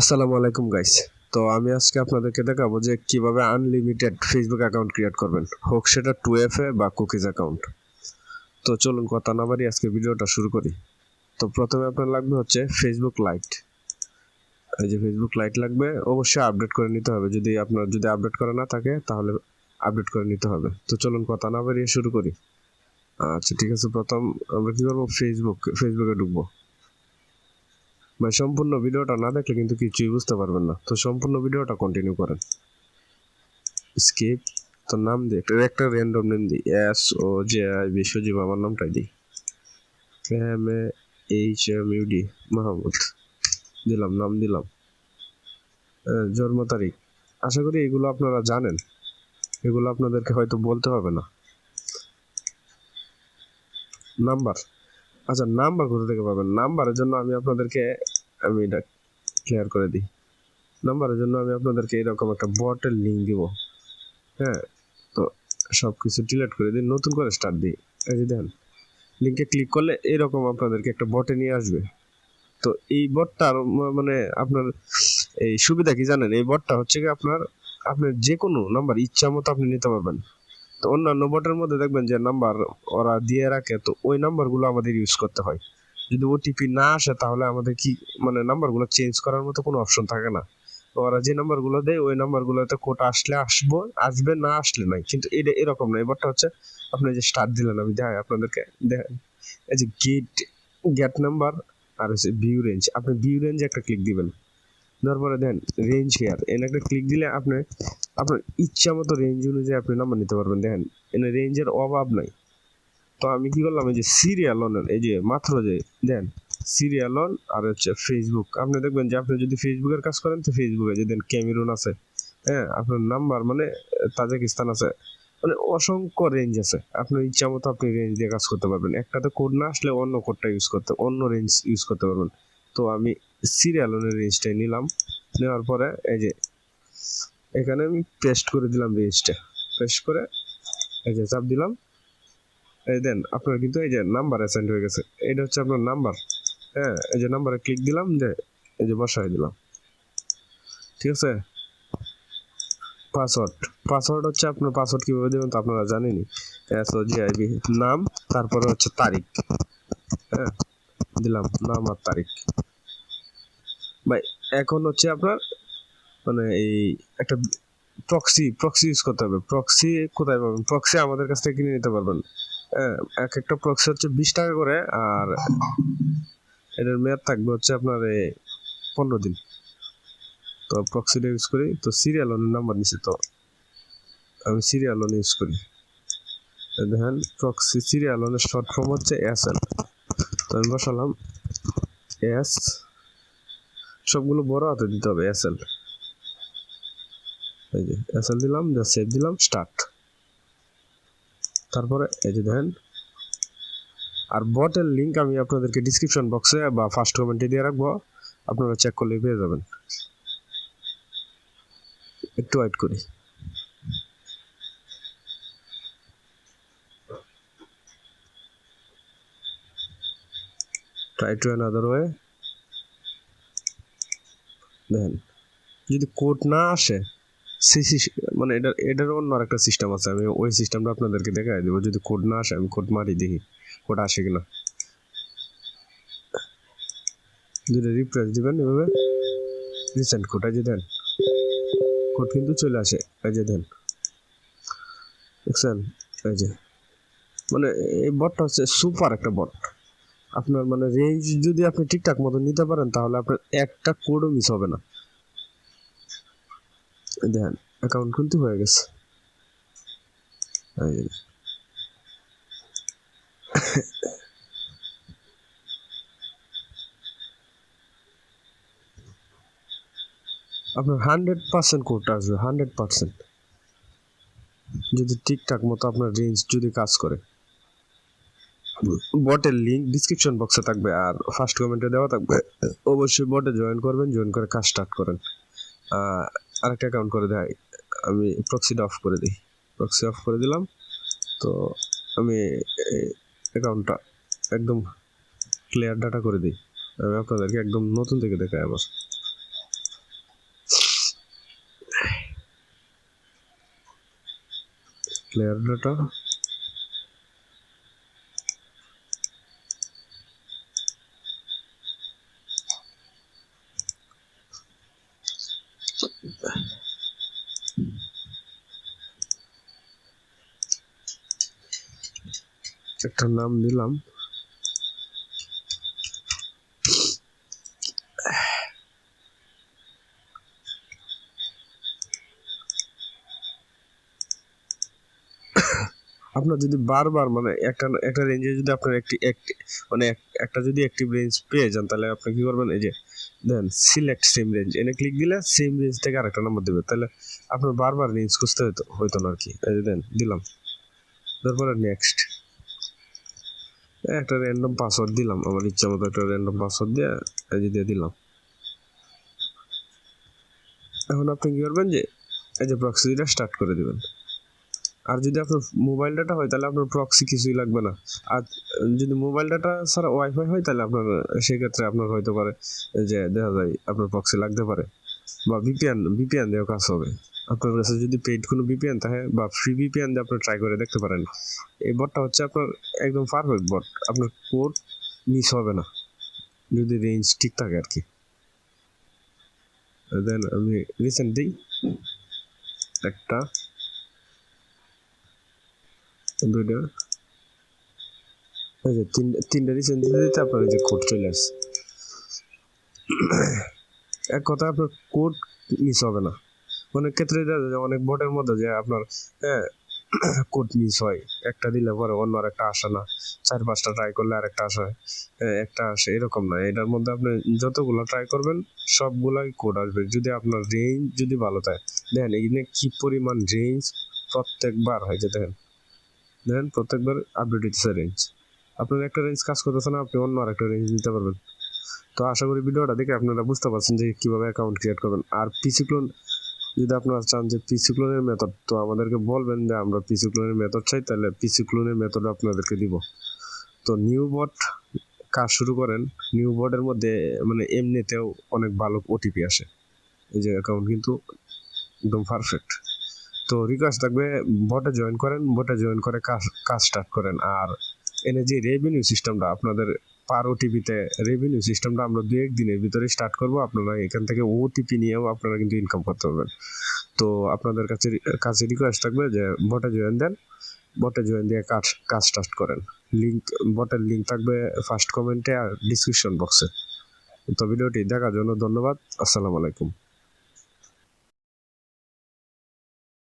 আসসালামু আলাইকুম গাইস। তো আমি আজকে আপনাদেরকে দেখাবো যে কিভাবে আনলিমিটেড ফেসবুক অ্যাকাউন্ট ক্রিয়েট করবেন, হোক সেটা 2FA বা কুকিজ অ্যাকাউন্ট। তো চলুন কথা না বাড়িয়ে আজকে ভিডিওটা শুরু করি। তো প্রথমে আপনার লাগবে হচ্ছে ফেসবুক লাইট। এই যে ফেসবুক লাইট লাগবে, অবশ্যই আপডেট করে নিতে হবে। যদি আপডেট করা না থাকে তাহলে আপডেট করে নিতে হবে। তো চলুন কথা না বাড়িয়ে শুরু করি। আচ্ছা ঠিক আছে, প্রথম আমরা কি করবো, ফেসবুকে ঢুকবো। ভাই সম্পূর্ণ ভিডিওটা না দেখলে কিন্তু কিছুই বুঝতে পারবেন না, তো সম্পূর্ণ ভিডিওটা কন্টিনিউ করেন। স্কিপ। তো নাম দিই একটা র্যান্ডম নেম দিই, SOJI বিশ্বজিৎ, আমার নামটাই দিই MAHMUD মাহমুদ। দিলাম, নাম দিলাম। জন্ম তারিখ, আশা করি এগুলো আপনারা জানেন, এগুলো আপনাদেরকে হয়তো বলতে হবে না। নাম্বার, আচ্ছা নাম্বার কোথা থেকে পাবেন? নাম্বারের জন্য আমি এটা ক্লিয়ার করে দিই। নাম্বারের জন্য আমি আপনাদেরকে এরকম একটা বটের লিঙ্ক দিব। হ্যাঁ, তো সব কিছু ডিলিট করে দিই, নতুন করে স্টার্ট দিই। এই যে দেখেন, লিঙ্কে ক্লিক করলে এরকম আপনাদেরকে একটা বটে নিয়ে আসবে। তো এই বটটার মানে আপনার এই সুবিধা কি জানেন? এই বটটা হচ্ছে কি আপনার যে কোনো নাম্বার ইচ্ছা মতো আপনি নিতে পারবেন। তো অন্যান্য বটের মধ্যে দেখবেন যে নাম্বার ওরা দিয়ে রাখে, তো ওই নাম্বারগুলো আমাদের ইউজ করতে হয়। যদি OTP না আসে তাহলে আমাদের কি মানে নাম্বারগুলো চেঞ্জ করার মতো কোনো অপশন থাকে না। তো ওরা যে নাম্বারগুলো দেয় ওই নাম্বারগুলোতে কোড আসলে আসবে, না আসলে নাই। কিন্তু এটা এরকম না, এবারটা হচ্ছে আপনি যে স্টার্ট দিলেন, আমি দেখাই আপনাদেরকে। দেখেন, এই যে গেট নাম্বার আর হচ্ছে ভিউ রেঞ্জ, আপনি ভিউ রেঞ্জে একটা ক্লিক দিবেন। দেওয়ার পরে দেন রেঞ্জ হেয়ার, এনে একটা ক্লিক দিলে আপনার ইচ্ছা মতো রেঞ্জ অনুযায়ী আপনি নাম্বার নিতে পারবেন। দেখেন এনে রেঞ্জের অভাব নাই। তো আমি কি করলাম, এই যে সিরিয়াল অন, এই যে মাত্র যে দেন সিরিয়াল অন আর হচ্ছে ফেসবুক। আপনি দেখবেন যে আপনি যদি ফেসবুকের কাজ করেন তো ফেসবুকে যে দেন ক্যামেরুন আছে, হ্যাঁ আপনার নাম্বার মানে তাজিকিস্তান আছে, মানে অসংখ্য রেঞ্জ আছে। আপনার ইচ্ছা মতো আপনি রেঞ্জ দিয়ে কাজ করতে পারবেন। একটাতে কোড না আসলে অন্য রেঞ্জ ইউজ করতে পারবেন। তো আমি সিরিয়াল অনের রেঞ্জটাই নিলাম। নেওয়ার পরে এই যে এখানে আমি পেস্ট করে দিলাম রেঞ্জটা। পেস্ট করে এই যে চাপ দিলাম। এই দেন আপনার কিন্তু এই যে নাম্বার অ্যাসাইন হয়ে গেছে, এটা হচ্ছে আপনার নাম্বার। হ্যাঁ, এই যে নাম্বারে ক্লিক দিলাম, যে এই যে বসাই দিলাম। ঠিক আছে। পাসওয়ার্ড, পাসওয়ার্ড হচ্ছে আপনার পাসওয়ার্ড কিভাবে দেবেন তো আপনারা জানেনই। SOJIB, নাম, তারপরে হচ্ছে তারিখ। হ্যাঁ, দিলাম নাম আর তারিখ। ভাই এখন হচ্ছে আপনার মানে এই একটা প্রক্সি ইউজ করতে হবে। প্রক্সি কোথায় পাবেন? প্রক্সি আমাদের কাছ থেকে কিনে নিতে পারবেন। হ্যাঁ, এক একটা প্রক্সি হচ্ছে 20 টাকা করে, আর এটার মেয়াদ থাকবে হচ্ছে আপনার 15 দিন। তো প্রক্সিটা ইউজ করি। তো সিরিয়াল অনের নাম্বার নিছি, তো আমি সিরিয়াল অন ইউজ করি। দেখেন প্রক্সি সিরিয়াল অনের শর্ট ফর্ম হচ্ছে SL। তো আমি বসালাম এস, সবগুলো বড় হাতে দিতে হবে, SL। এই যে SL দিলাম, যা সেভ দিলাম, স্টার্ট। তারপরে এই যে দেখেন, আর বটের লিঙ্ক আমি আপনাদেরকে ডিসক্রিপশন বক্সে বা ফার্স্ট কমেন্টে দিয়ে রাখবো, আপনারা চেক করলে পেয়ে যাবেন। একটু ওয়েট করি। Try to another way. দেখেন যদি কোড না আসে, মানে এটার অন্য আরেকটা সিস্টেম আছে, আমি ওই সিস্টেমটা আপনাদেরকে দেখাই দেবো। যদি কোড না আসে আমি কোড মারি, দেখি কোড আসে কিনা। দুটো রিপ্রেস দিবেন এভাবে, রিসেন্ট কোড, এই যে দেন কোড কিন্তু চলে আসে। এই যে দেন, দেখছেন? এই যে মানে এই বটটা হচ্ছে সুপার একটা বট। আপনার মানে রেঞ্জ যদি আপনি ঠিকঠাক মতো নিতে পারেন তাহলে আপনার একটা কোডও মিস হবে না। দেখেন অ্যাকাউন্ট কিন্তু হয়ে গেছে। আপনার 100% কোডটা আসবে, 100%, যদি ঠিকঠাক মতো আপনার রেঞ্জ যদি কাজ করে। বটের লিঙ্ক ডিসক্রিপশন বক্সে থাকবে আর ফার্স্ট কমেন্টে দেওয়া থাকবে। অবশ্যই বটে জয়েন করবেন, জয়েন করে কাজ স্টার্ট করেন। আরেকটা অ্যাকাউন্ট করে দেয়, আমি প্রক্সিটা অফ করে দিই। প্রক্সি অফ করে দিলাম। তো আমি অ্যাকাউন্টটা একদম ক্লিয়ার ডাটা করে দিই। আমি আপনাদেরকে একদম নতুন থেকে দেখাই আবার। প্লেয়ার ডাটা, একটা নাম দিলাম। আপনার যদি বারবার মানে একটা রেঞ্জে যদি আপনার মানে একটা যদি অ্যাক্টিভ রেঞ্জ পেয়ে যান, তাহলে আপনি কি করবেন, এই যে দেন সিলেক্ট সেম রেঞ্জ, এনে ক্লিক দিলে সেম রেঞ্জ থেকে আরেকটা নাম্বার দেবে, তাহলে আপনার বারবার রেঞ্জ খুঁজতে হইতো না আর কি। এই যে দেন দিলাম, তারপরে নেক্সট একটা র্যান্ডম পাসওয়ার্ড দিলাম, আমার ইচ্ছা মতো একটা র্যান্ডম পাসওয়ার্ড দিয়ে এই যে দিয়ে দিলাম। এখন আপনি কি করবেন, যে এই যে প্রক্সিটা স্টার্ট করে দিবেন। আর যদি আপনার মোবাইল ডাটা হয় তাহলে আপনার প্রক্সি কিছুই লাগবে না। আর যদি মোবাইল ডাটা ছাড়া ওয়াইফাই হয় তাহলে আপনার সেক্ষেত্রে আপনার হয়তো পারে যে দেখা যায় আপনার প্রক্সি লাগতে পারে, বা ভিপিএন দিয়েও কাজ হবে। আপনার কাছে যদি পেইড কোনো ভিপিএন থাকে বা ফ্রি ভিপিএন দিয়ে আপনি ট্রাই করে দেখতে পারেন। এই বটটা হচ্ছে আপনার একদম পারফেক্ট বট, আপনার কোড মিস হবে না যদি রেঞ্জ ঠিক থাকে আর কি। দেন আমি রিসেন্ট দিই একটা, দুইটা, এই যে তিনটা রিসেন্ট দিতে আপনার এই যে কোড চলে আসছে। এক কথা আপনার কোড মিস হবে না। অনেক ক্ষেত্রে অনেক বোর্ডের মধ্যে যে আপনার কোড মিস হয়, একটা দিলে পরে অন্য আর একটা আসে না, 4-5টা ট্রাই করলে আর একটা আসে, একটা আসে, এরকম না। এটার মধ্যে আপনি যতগুলো ট্রাই করবেন সবগুলাই কোড আসবে যদি আপনার রেঞ্জ যদি ভালো থাকে। দেখেন এখানে কি পরিমাণ রেঞ্জ প্রত্যেকবার হয়, যে দেখেন প্রত্যেকবার আপডেট হচ্ছে রেঞ্জ। আপনার একটা রেঞ্জ কাজ করতেছে না, আপনি অন্য আর একটা রেঞ্জ নিতে পারবেন। তো আশা করি ভিডিওটা দেখে আপনারা বুঝতে পারছেন যে কিভাবে অ্যাকাউন্ট ক্রিয়েট করবেন। আর পিসি ক্লোন যদি আপনারা চান যে পিসি ক্লোনের মেথড, তো আমাদেরকে বলবেন যে আমরা পিসি ক্লোনের মেথড চাই, তাহলে পিসি ক্লোনের মেথড আপনাদেরকে দিব। তো নিউ বট কাজ শুরু করেন। নিউ বটের মধ্যে মানে এমনিতেও অনেক ভালো ওটিপি আসে, এই যে অ্যাকাউন্ট কিন্তু একদম পারফেক্ট। তো রিকোয়েস্ট থাকবে বটে জয়েন করেন, বটে জয়েন করে কাজ স্টার্ট করেন। আর এনে যে রেভিনিউ সিস্টেমটা আপনাদের পার ওটিপিতে রেভিনিউ সিস্টেমটা আমরা 2-1 দিনের ভিতরে স্টার্ট করব। আপনারা এখান থেকে ওটিপি নিয়েও আপনারা কিন্তু ইনকাম করতে পারবেন। তো আপনাদের কাছে রিকোয়েস্ট থাকবে যে বটে জয়েন দেন, বটে জয়েন দিয়ে কাজ স্টার্ট করেন। বটের লিঙ্ক থাকবে ফার্স্ট কমেন্টে আর ডিসক্রিপশন বক্সে। তো ভিডিওটি দেখার জন্য ধন্যবাদ। আসসালামু আলাইকুম।